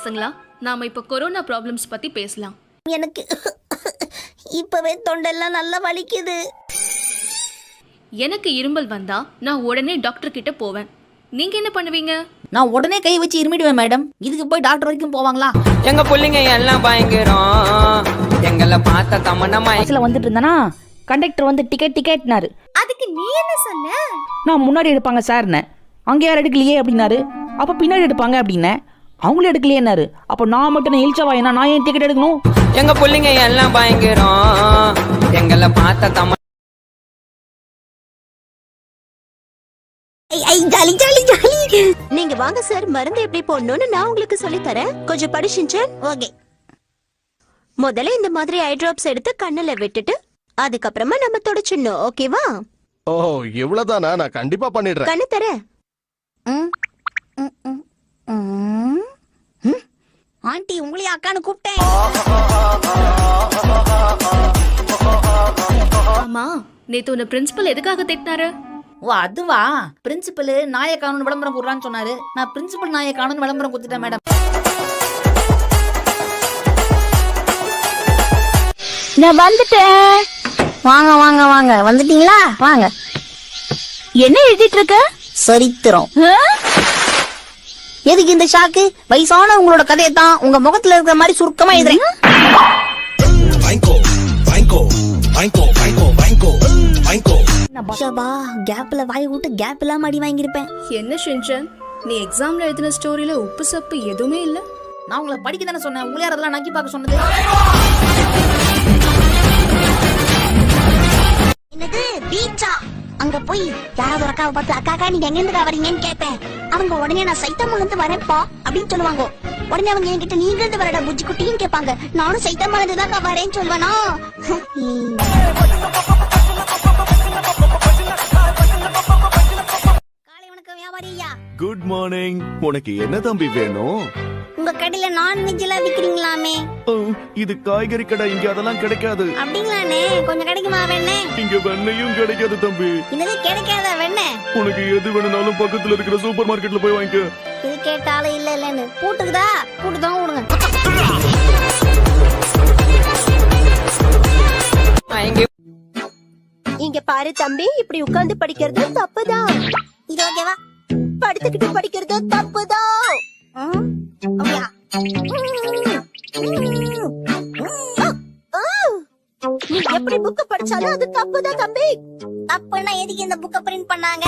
பசங்களா, நாம இப்ப கொரோனா ப்ராப்ளம்ஸ் பத்தி பேசலாம். எனக்கு இப்பவே தொண்டெல்லாம் நல்லா வலிக்குது. எனக்கு இருமல் வந்தா நான் உடனே டாக்டர் கிட்ட போவேன். நீங்க என்ன பண்ணுவீங்க? நான் உடனே கை வச்சு இருமிடுவேன் மேடம். இதுக்கு போய் டாக்டர் வரைக்கும் போவாங்களா? எங்க பிள்ளைங்க எல்லாம் பயங்கரம். எங்களை பார்த்த தமனமா வந்துட்டு இருந்தனா கண்டக்டர் வந்து டிக்கெட்னாரு. அதுக்கு நீ என்ன சொன்ன? நான் முன்னாடி எடுப்பாங்க சார்னே. அங்கே யாரும் எடுக்கலையே அப்படின்னாரு. அப்ப பின்னாடி எடுப்பாங்க அப்படின்னேன். அவங்களும் எடுக்கலையேன்னாரு. அப்ப நான் மட்டும் இழிச்சவாயினா நான் ஏன் டிக்கெட் எடுக்கணும்? எங்க பிள்ளைங்க எல்லாம் பயங்கரம். எங்களை பார்த்த தம ஜாலி ஜாலி ஜாலி. நீங்க வாங்க சார், மருந்து எப்படி போடணும்னு நான் உங்களுக்கு சொல்லி தரேன். கொஞ்சம் படிச்சுங்க. ஓகே. முதல்ல இந்த மாதிரி ஐ டிராப்ஸ் எடுத்து கண்ணுல விட்டுட்டு அதுக்கப்புறமா நம்ம தொடச்சிடணும். ஓகேவா? ஓ, இவ்வளவுதானா? நான் கண்டிப்பா பண்ணிடுறேன். கண்ணு தர. ஆண்டி உங்களையும் அக்கானு கூப்பிட்டேன். ஆமா, நேத்து உன்னை பிரின்சிபல் எதுக்காக திட்டினாரு? ஓ அதுவா? பிரின்சிபல் நாயை காணும்னு விளம்பரம் கொடுறான்னு சொன்னாரு. நான் பிரின்சிபல் நாயை காணும்னு விளம்பரம் கொடுத்துட்டேன் மேடம். நான் வந்துட்டேன். வாங்க வாங்க வாங்க. வந்துட்டீங்களா? வாங்க. என்ன எழுதிட்டு இருக்க? சரித்திரம். எதுக்கு இந்த ஷாக்கு? வயசான உங்களோட கதையை தான் உங்க முகத்துல இருக்கிற மாதிரி சுருக்கமா எழுதுறேன். கேப்ல வாய் விட்டு கேப் இல்லாம அடி வாங்கிருப்பேன். என்ன ஷின்சான், நீ எக்ஸாம்ல எழுதின ஸ்டோரியில உப்பு சப்பு எதுவுமே இல்ல. நான் உங்களை படிக்க தானே சொன்னேன். உங்களே அதெல்லாம் நக்கி பார்க்க சொன்னது. என்னது பீச்சா? அங்க போய் யாராவது ஒரு அக்காவை பார்த்து அக்கா நீங்க எங்க இருந்து வரீங்கன்னு கேட்பேன். அவங்க உடனே நான் சைத்தம்மா இருந்து வரேன்ப்பா அப்படின்னு சொல்லுவாங்க. உடனே அவங்க என்கிட்ட நீங்க இருந்து வரடா புஜ்ஜி குட்டின்னு கேட்பாங்க. நானும் சைத்தம்மா இருந்து தான் வரேன்னு சொல்லுவேனா? காலை வணக்கம் வியாபாரியா. Good morning. உனக்கு என்ன தம்பி வேணும்? உங்க கடையில நான்வெஜ் எல்லாம் விக்கிறீங்களாமே? இது காய்கறி கடை, இங்க அதெல்லாம் கிடைக்காது. அப்படிங்களானே? கொஞ்சம் கிடைக்குமா வெண்ணே? இங்க வெண்ணையும் கிடைக்காது தம்பி. என்னது கிடைக்காத வெண்ணே? உனக்கு எது வேணும்னாலும் பக்கத்துல இருக்கிற சூப்பர் மார்க்கெட்ல போய் வாங்கிக்க. இது கேட்டாலும் இல்ல இல்லன்னு பூட்டுக்குதா? பூட்டுதான் விடுங்க. இங்க பாரு தம்பி, இப்படி உட்கார்ந்து படிக்கிறது தப்புதான். இது ஓகேவா? படுத்துக்கிட்டு படிக்கிறது தப்புதான். அப்படியா? நீ எப்படி புக் படிச்சாலும் அது தப்புதான் தம்பி. தப்புன்னா எதுக்கு இந்த புக்க பிரிண்ட் பண்ணாங்க?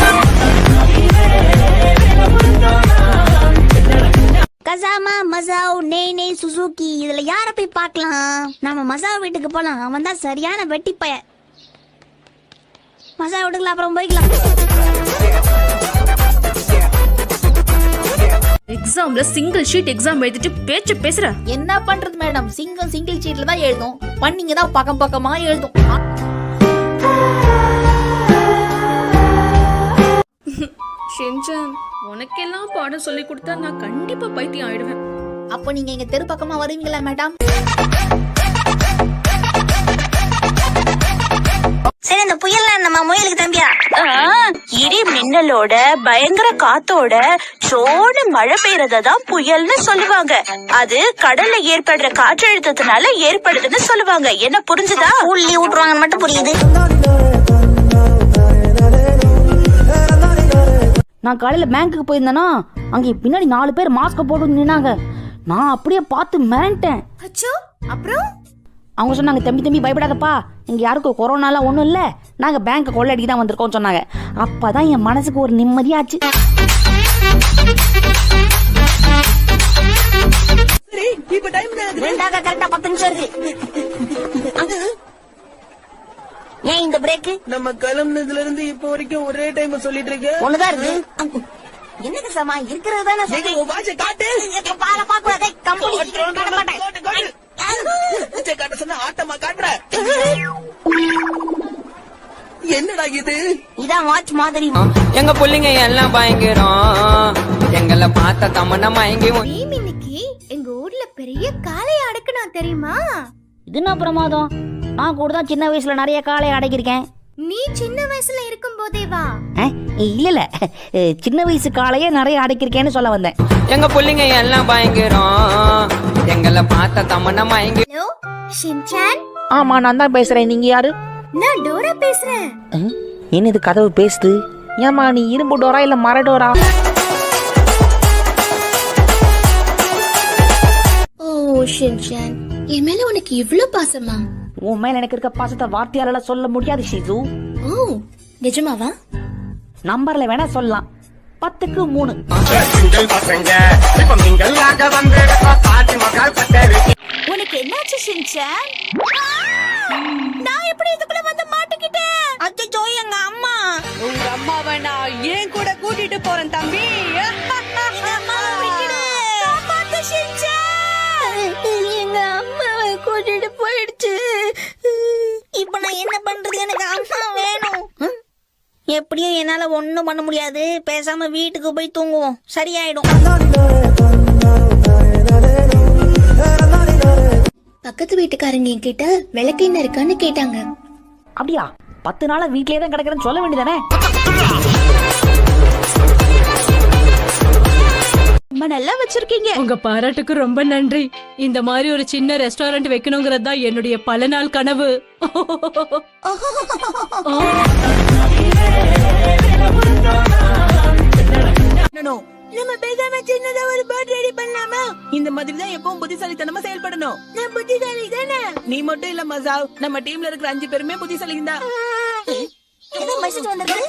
கசாமா மசாவ் நெய் நெய் சுசுகி, இதுல யார போய் பார்க்கலாம்? நாம மசாவ் வீட்டுக்கு போலாம். அவன் தான் சரியான வெட்டி பைய. மசாவ் வீட்டுக்குள்ள அப்புறம் போய்க்கலாம். எக்ஸாம்ல சிங்கிள் ஷீட் எக்ஸாம் எழுதிட்டு பேச்சு பேசுற. என்ன பண்றது மேடம்? சிங்கிள் ஷீட்ல தான் எழுதும். பண்ணீங்க தான் பக்கம் பக்கமா எழுதும். ஷின்சான், உனக்கெல்லாம் பாடம் சொல்லி கொடுத்தா நான் கண்டிப்பா பைத்தியம் ஆயிடுவேன். அப்ப நீங்க எங்க தெரு பக்கமா வருவீங்களா மேடம்? சரி, இந்த புயல்ல நம்ம முயலுக்கு தம்பியா? இடி மின்னலோட பயங்கர காத்தோட சோடு மழை பெய்யறதான் புயல்னு சொல்லுவாங்க. அது கடல்ல ஏற்படுற காற்றழுத்தத்தினால ஏற்படுதுன்னு சொல்லுவாங்க. என்ன புரிஞ்சுதா? உள்ளி விட்டுருவாங்கன்னு மட்டும் புரியுது. நான் காலையில பேங்க்குக்கு போயிருந்தேன்னா அங்கே பின்னாடி 4 பேர் மாஸ்க் போட்டு நின்னாங்க. நான் அப்படியே பார்த்து மிரண்டேன். அச்சோ, அப்புறம் அவங்க சொன்னாங்க, தம்பி பயப்படாதப்பா, இங்க யாருக்கும் கொரோனாலாம் ஒன்றும் இல்லை, நாங்க பேங்க் கொள்ளையடிக்க தான் வந்திருக்கோம்னு சொன்னாங்க. அப்பதான் என் மனசுக்கு ஒரு நிம்மதியாச்சு. கரெக்டா 10 நிமிஷம் இருக்கு. ஏன் இந்த பிரேக்? நம்ம கிளம்புனதுல இருந்து இப்போ வரைக்கும் ஒரே டைம் சொல்லிட்டு இருக்கு. ஒண்ணுதான் இருக்கு. என்னங்க சமா இருக்கிறது தானே? காட்டு பால பாக்கூடாதே. கம்பெனி காட்ட மாட்டேன். காட்ட சொன்ன ஆட்டமா காட்டுற. என்னடா இது? இதான் வாட்ச் மாதிரி. எங்க பிள்ளைங்க எல்லாம் பயங்கரம். எங்களை பார்த்த தமனமா இன்னைக்கு எங்க ஊர்ல பெரிய காளைய அடக்குனா தெரியுமா? இது என்ன பிரமாதம்? நான் கூட தான் சின்ன வயசுல நிறைய காளையை அடக்கியிருக்கேன். நீ சின்ன வயசுல இருக்கும் போதேவா? இல்ல சின்ன வயசு காளையே நிறைய அடக்கியிருக்கேன்னு சொல்ல வந்தேன். எங்க பிள்ளைங்க எல்லாம் பயங்கரம். எங்களை பார்த்த தமன மயங்கி ஹலோ ஷின்சான், ஆமா நான் தான் பேசுறேன். நீங்க யாரு? நான் டோரா பேசுறேன். என்னது கதவு பேசுது? ஏமா நீ இரும்பு டோரா இல்ல மர டோரா? ஓ ஷின்சான், என் மேல உனக்கு இவ்ளோ பாசமா? உன் மேல எனக்கு இருக்க பாசத்தை வார்த்தையால சொல்ல முடியாது ஷிசு. ஓ நிஜமாவா? நம்பர்ல வேணா சொல்லலாம். 10க்கு 3. உனக்கு என்னாச்சு ஷின்சான்? நான் எப்படி இதுக்குள்ள வந்து மாட்டிக்கிட்டேன்? அச்சோ எங்க அம்மா. உங்க அம்மாவை நான் ஏன் கூட கூட்டிட்டு போறேன் தம்பி. எங்க அம்மாவை கூட்டிட்டு போயிடுச்சு. இப்ப நான் என்ன பண்றது? எனக்கு அம்மா வேணும். எப்படியும் என்னால ஒண்ணும் பண்ண முடியாது. பேசாம வீட்டுக்கு போய் தூங்குவோம், சரியாயிடும். பக்கத்து வீட்டுக்காரங்க என்கிட்ட விளக்கு என்ன இருக்கான்னு கேட்டாங்க. அப்படியா? 10 நாளா வீட்லயே தான் கிடக்குறேன்னு சொல்ல வேண்டியதானே? ரொம்ப நல்லா வச்சிருக்கீங்க. உங்க பாராட்டுக்கு ரொம்ப நன்றி. இந்த மாதிரி ஒரு சின்ன ரெஸ்டாரண்ட் வைக்கணுங்கிறது தான் என்னுடைய பல நாள் கனவு. நம்ம பேசாம சின்னதா ஒரு பர்த் ரெடி பண்ணலாமா? இந்த மாதிரி தான் எப்பவும் புத்திசாலித்தனமா செயல்படணும். நான் புத்திசாலி தானே? நீ மட்டும் இல்ல மசாவ், நம்ம டீம்ல இருக்கிற 5 பேருமே புத்திசாலிங்க தான். ஏதோ மெசேஜ் வந்திருக்கு.